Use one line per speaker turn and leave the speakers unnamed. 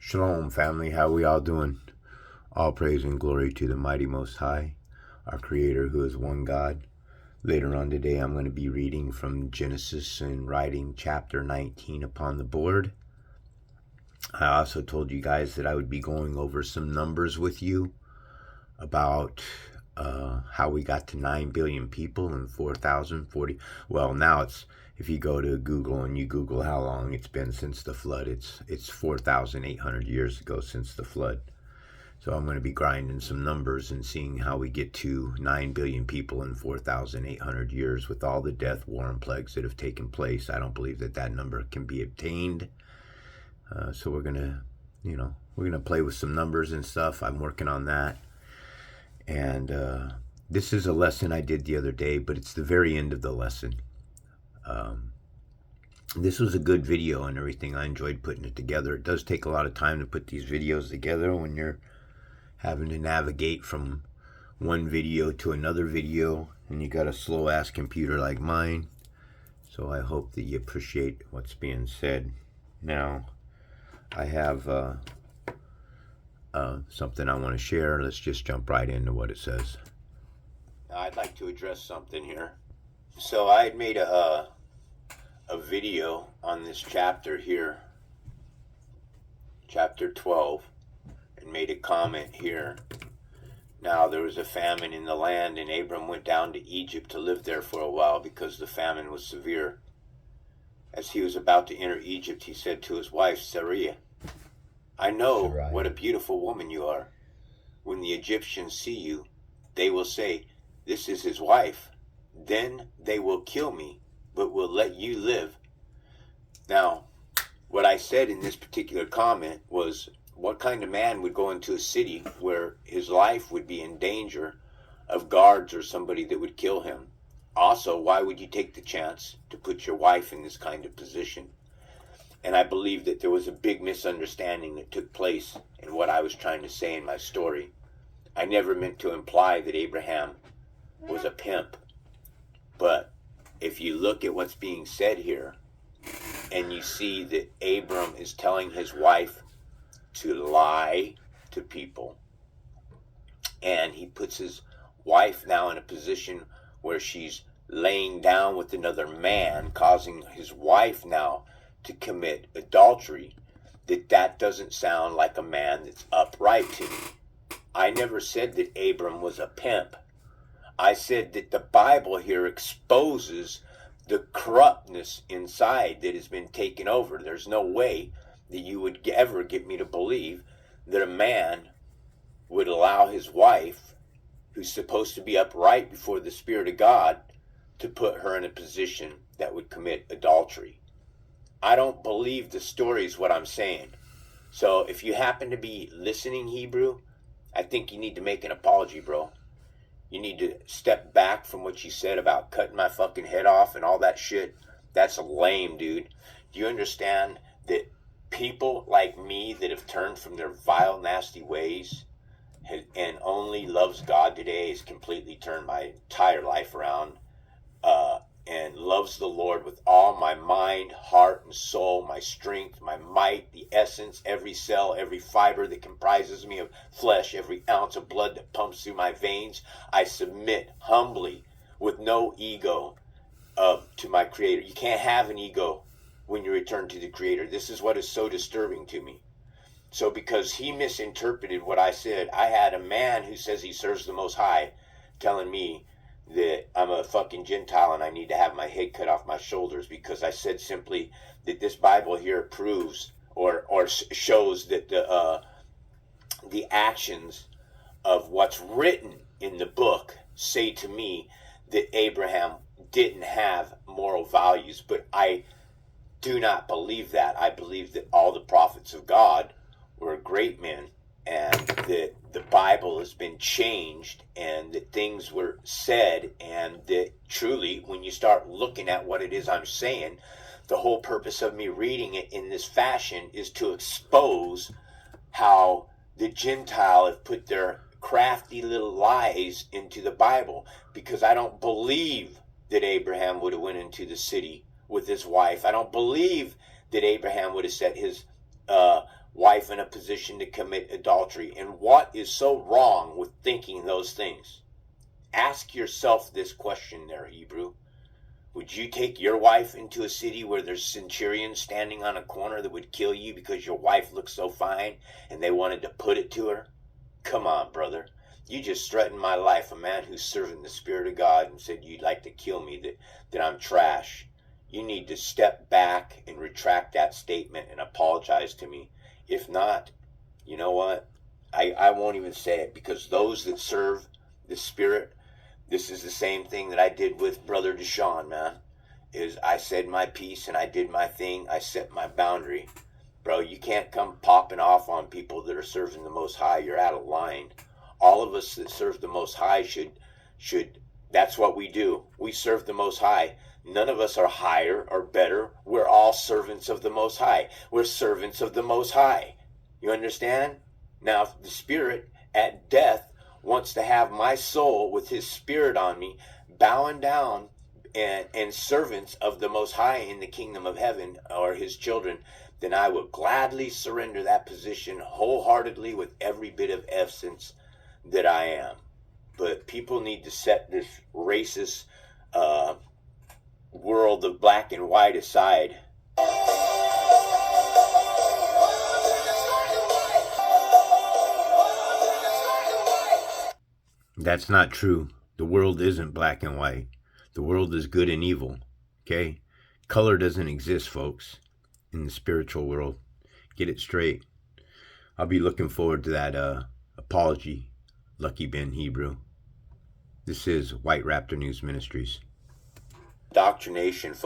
Shalom, family. How we all doing? All praise and glory to the mighty Most High, our Creator, who is one God. Later on today, I'm going to be reading from Genesis and writing chapter 19 upon the board. I also told you guys that I would be going over some numbers with you about how we got to 9 billion people and 4,040. Well, now it's, if you go to Google and you Google how long it's been since the flood, it's 4,800 years ago since the flood. So I'm going to be grinding some numbers and seeing how we get to 9 billion people in 4,800 years with all the death, war, and plagues that have taken place. I don't believe that that number can be obtained. So we're going to play with some numbers and stuff. I'm working on that. And this is a lesson I did the other day, but it's the very end of the lesson. This was a good video and everything. I enjoyed putting it together. It does take a lot of time to put these videos together when you're having to navigate from one video to another video, and you got a slow-ass computer like mine. So I hope that you appreciate what's being said. Now, I have something I want to share. Let's just jump right into what it says. Now, I'd like to address something here. So I had made a video on this chapter here, chapter 12, and made a comment here. Now there was a famine in the land, and Abram went down to Egypt to live there for a while because the famine was severe. As he was about to enter Egypt, he said to his wife Sarai, "I know what a beautiful woman you are. When the Egyptians see you, they will say, 'This is his wife.' Then they will kill me, but will let you live." Now, what I said in this particular comment was, what kind of man would go into a city where his life would be in danger of guards or somebody that would kill him? Also, why would you take the chance to put your wife in this kind of position? And I believe that there was a big misunderstanding that took place in what I was trying to say in my story. I never meant to imply that Abraham was a pimp. But if you look at what's being said here, and you see that Abram is telling his wife to lie to people, and he puts his wife now in a position where she's laying down with another man, causing his wife now to commit adultery, that doesn't sound like a man that's upright to me. I never said that Abram was a pimp. I said that the Bible here exposes the corruptness inside that has been taken over. There's no way that you would ever get me to believe that a man would allow his wife, who's supposed to be upright before the Spirit of God, to put her in a position that would commit adultery. I don't believe the story is what I'm saying. So if you happen to be listening Hebrew, I think you need to make an apology, bro. You need to step back from what you said about cutting my fucking head off and all that shit. That's lame, dude. Do you understand that people like me that have turned from their vile, nasty ways and only loves God today has completely turned my entire life around, and loves the Lord with all my mind, heart, and soul, my strength, my might, the essence, every cell, every fiber that comprises me of flesh, every ounce of blood that pumps through my veins. I submit humbly with no ego to my Creator. You can't have an ego when you return to the Creator. This is what is so disturbing to me. So because he misinterpreted what I said, I had a man who says he serves the Most High telling me that I'm a fucking Gentile and I need to have my head cut off my shoulders because I said simply that this Bible here proves or shows that the actions of what's written in the book say to me that Abraham didn't have moral values. But I do not believe that. I believe that all the prophets of God were great men, and that the Bible has been changed, and that things were said, and that truly, when you start looking at what it is I'm saying, the whole purpose of me reading it in this fashion is to expose how the Gentile have put their crafty little lies into the Bible, because I don't believe that Abraham would have went into the city with his wife. I don't believe that Abraham would have set his wife in a position to commit adultery. And what is so wrong with thinking those things? Ask yourself this question there, Hebrew. Would you take your wife into a city where there's centurions standing on a corner that would kill you because your wife looks so fine and they wanted to put it to her? Come on, brother. You just threatened my life, a man who's serving the Spirit of God, and said you'd like to kill me, that I'm trash. You need to step back and retract that statement and apologize to me. If not, you know what? I won't even say it, because those that serve the Spirit, this is the same thing that I did with Brother Deshaun, man. Is I said my piece and I did my thing. I set my boundary. Bro, you can't come popping off on people that are serving the Most High. You're out of line. All of us that serve the Most High should, that's what we do. We serve the Most High. None of us are higher or better. We're all servants of the Most High. We're servants of the Most High. You understand? Now, if the Spirit at death wants to have my soul with his Spirit on me, bowing down and servants of the Most High in the kingdom of heaven, or his children, then I will gladly surrender that position wholeheartedly with every bit of essence that I am. But people need to set this racist world of black and white aside. That's not true. The world isn't black and white. The world is good and evil. Okay? Color doesn't exist, folks, in the spiritual world. Get it straight. I'll be looking forward to that apology, Lucky Ben Hebrew. This is White Raptor News Ministries. Doctrination, folks.